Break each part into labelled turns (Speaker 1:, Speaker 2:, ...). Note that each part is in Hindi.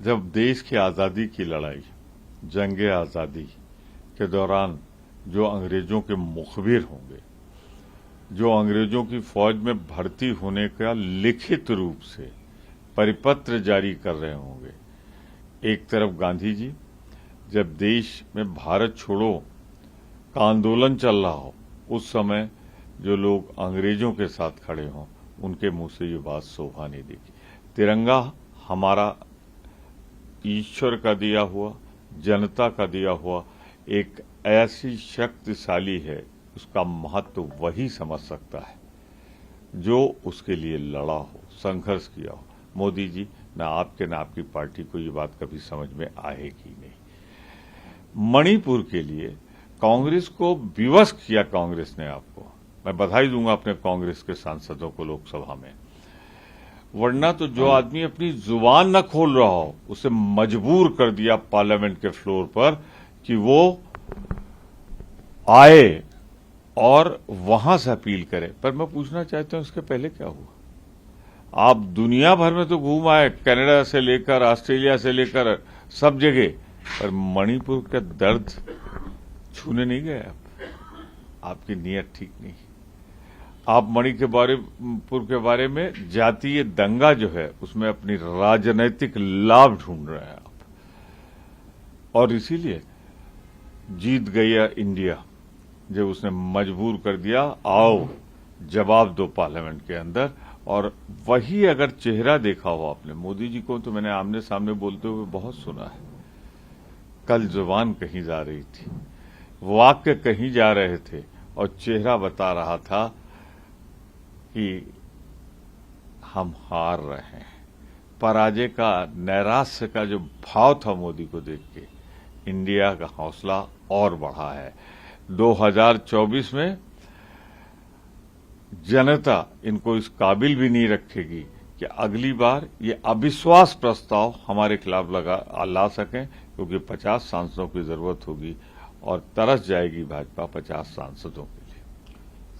Speaker 1: जब देश की आज़ादी की लड़ाई, जंगे आज़ादी के दौरान जो अंग्रेजों के मुखबिर होंगे, जो अंग्रेजों की फौज में भर्ती होने का लिखित रूप से परिपत्र जारी कर रहे होंगे, एक तरफ गांधी जी, जब देश में भारत छोड़ो का आंदोलन चल रहा हो, उस समय जो लोग अंग्रेजों के साथ खड़े हों, उनके मुंह से ये बात शोभा नहीं देगी। तिरंगा हमारा ईश्वर का दिया हुआ, जनता का दिया हुआ एक ऐसी शक्तिशाली है, उसका महत्व वही समझ सकता है जो उसके लिए लड़ा हो, संघर्ष किया हो। मोदी जी, न आपके न आपकी पार्टी को ये बात कभी समझ में आएगी नहीं। मणिपुर के लिए कांग्रेस को विवश किया कांग्रेस ने आपको। मैं बधाई दूंगा अपने कांग्रेस के सांसदों को लोकसभा में, वरना तो जो आदमी अपनी जुबान न खोल रहा हो उसे मजबूर कर दिया पार्लियामेंट के फ्लोर पर कि वो आए और वहां से अपील करे। पर मैं पूछना चाहता हूं, इसके पहले क्या हुआ? आप दुनिया भर में तो घूम आए, कनाडा से लेकर ऑस्ट्रेलिया से लेकर सब जगह, पर मणिपुर का दर्द छूने नहीं गए आपकी नीयत ठीक नहीं। आप मणिपुर के बारे में जातीय दंगा जो है उसमें अपनी राजनीतिक लाभ ढूंढ रहे हैं आप, और इसीलिए जीत गया इंडिया जब उसने मजबूर कर दिया, आओ जवाब दो पार्लियामेंट के अंदर। और वही अगर चेहरा देखा हो आपने, मोदी जी को तो मैंने आमने सामने बोलते हुए बहुत सुना है। कल जुबान कहीं जा रही थी, वाक्य कहीं जा रहे थे, और चेहरा बता रहा था कि हम हार रहे हैं। पराजय का, नैराश्य का जो भाव था मोदी को देख के, इंडिया का हौसला और बढ़ा है। 2024 में जनता इनको इस काबिल भी नहीं रखेगी कि अगली बार ये अविश्वास प्रस्ताव हमारे खिलाफ ला सकें, क्योंकि 50 सांसदों की जरूरत होगी और तरस जाएगी भाजपा 50 सांसदों के लिए।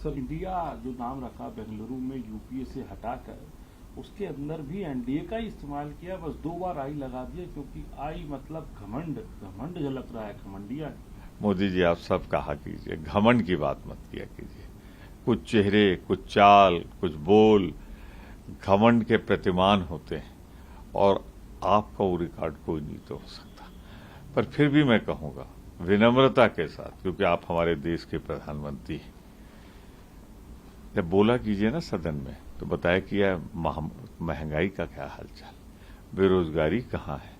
Speaker 2: सर, इंडिया जो नाम रखा बेंगलुरु में यूपीए से हटाकर, उसके अंदर भी एनडीए का ही इस्तेमाल किया, बस 2 बार आई लगा दिया, क्योंकि आई मतलब घमंड झलक रहा है, घमंडिया।
Speaker 1: मोदी जी, आप सब कहा कीजिए, घमंड की बात मत किया कीजिए। कुछ चेहरे, कुछ चाल, कुछ बोल घमंड के प्रतिमान होते हैं, और आपका वो रिकॉर्ड कोई नहीं तो हो सकता। पर फिर भी मैं कहूंगा विनम्रता के साथ, क्योंकि आप हमारे देश के प्रधानमंत्री हैं, जब बोला कीजिए ना सदन में, तो बताया किया महंगाई का क्या हालचाल, बेरोजगारी कहाँ है,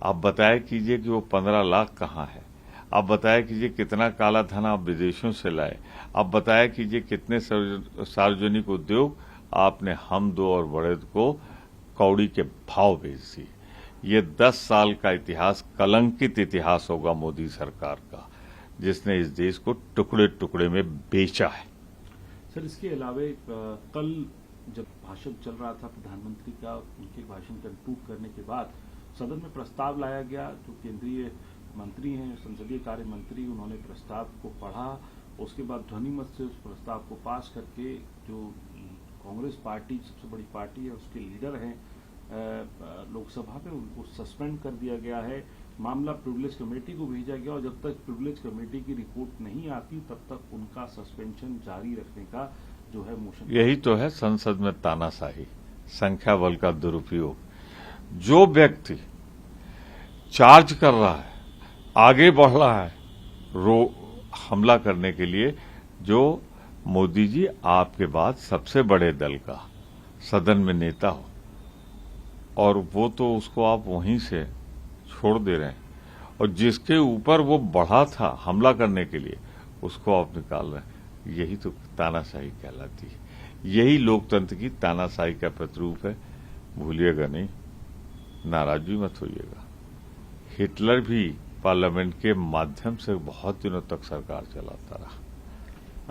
Speaker 1: आप बताया कीजिए कि वो 15 लाख कहाँ है, आप बताया कीजिए कितना काला धन आप विदेशों से लाए, आप बताया कीजिए कितने सार्वजनिक उद्योग आपने हम दो और बड़े को कौड़ी के भाव बेच दिए। ये 10 साल का इतिहास कलंकित इतिहास होगा मोदी सरकार का, जिसने इस देश को टुकड़े टुकड़े में बेचा है।
Speaker 2: सर, इसके अलावा कल जब भाषण चल रहा था प्रधानमंत्री का, उनके भाषण कंक्लूड करने के बाद सदन में प्रस्ताव लाया गया। जो केंद्रीय मंत्री हैं, संसदीय कार्य मंत्री, उन्होंने प्रस्ताव को पढ़ा, उसके बाद ध्वनिमत से उस प्रस्ताव को पास करके जो कांग्रेस पार्टी सबसे बड़ी पार्टी है, उसके लीडर हैं लोकसभा में, उनको सस्पेंड कर दिया गया है। मामला प्रिविलेज कमेटी को भेजा गया, और जब तक प्रिविलेज कमेटी की रिपोर्ट नहीं आती तब तक उनका सस्पेंशन जारी रखने का जो है मोशन।
Speaker 1: यही तो है संसद में तानाशाही, संख्या बल का दुरुपयोग। जो व्यक्ति चार्ज कर रहा है, आगे बढ़ रहा है हमला करने के लिए, जो मोदी जी आपके बाद सबसे बड़े दल का सदन में नेता हो, और वो तो उसको आप वहीं से छोड़ दे रहे हैं, और जिसके ऊपर वो बढ़ा था हमला करने के लिए, उसको आप निकाल रहे हैं। यही तो तानाशाही कहलाती है, यही लोकतंत्र की तानाशाही का प्रतिरूप है। भूलिएगा नहीं, नाराज भी मत होइएगा, हिटलर भी पार्लियामेंट के माध्यम से बहुत दिनों तक सरकार चलाता रहा।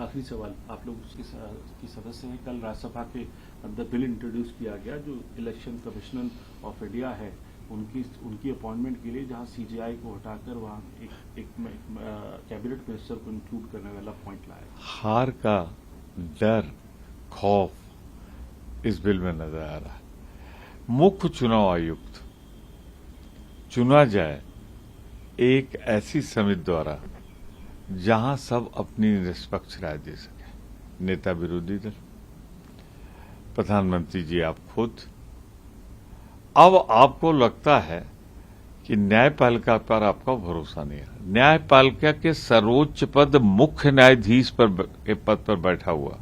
Speaker 2: आखिरी सवाल, आप लोग उसकी सदस्य हैं, कल राज्यसभा के अंदर बिल इंट्रोड्यूस किया गया जो इलेक्शन कमिश्नर ऑफ इंडिया है, उनकी अपॉइंटमेंट के लिए, जहां सीजेआई को हटाकर वहां एक कैबिनेट मिनिस्टर को इंक्लूड करने वाला पॉइंट लाया।
Speaker 1: हार का डर, खौफ इस बिल में नजर आ रहा है। मुख्य चुनाव आयुक्त चुना जाए एक ऐसी समिति द्वारा जहां सब अपनी निष्पक्ष राय दे सके। नेता विरोधी दल, प्रधानमंत्री जी आप खुद, अब आपको लगता है कि न्यायपालिका पर आपका भरोसा नहीं है। न्यायपालिका के सर्वोच्च पद मुख्य न्यायाधीश के पद पर बैठा हुआ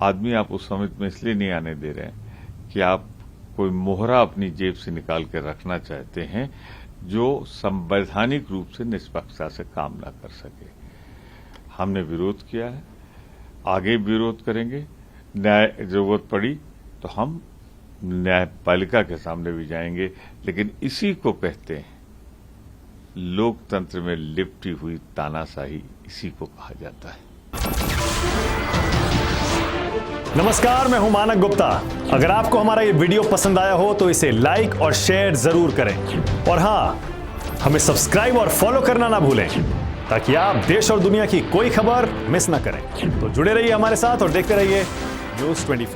Speaker 1: आदमी आप उस समिति में इसलिए नहीं आने दे रहे हैं कि आप कोई मोहरा अपनी जेब से निकाल के रखना चाहते हैं जो संवैधानिक रूप से निष्पक्षता से काम ना कर सके। हमने विरोध किया है, आगे विरोध करेंगे, न्याय जरूरत पड़ी तो हम न्यायपालिका के सामने भी जाएंगे। लेकिन इसी को कहते हैं लोकतंत्र में लिपटी हुई तानाशाही, इसी को कहा जाता है।
Speaker 3: नमस्कार, मैं हूं मानक गुप्ता। अगर आपको हमारा ये वीडियो पसंद आया हो तो इसे लाइक और शेयर जरूर करें और हां, हमें सब्सक्राइब और फॉलो करना ना भूलें ताकि आप देश और दुनिया की कोई खबर मिस ना करें। तो जुड़े रहिए हमारे साथ और देखते रहिए News 24।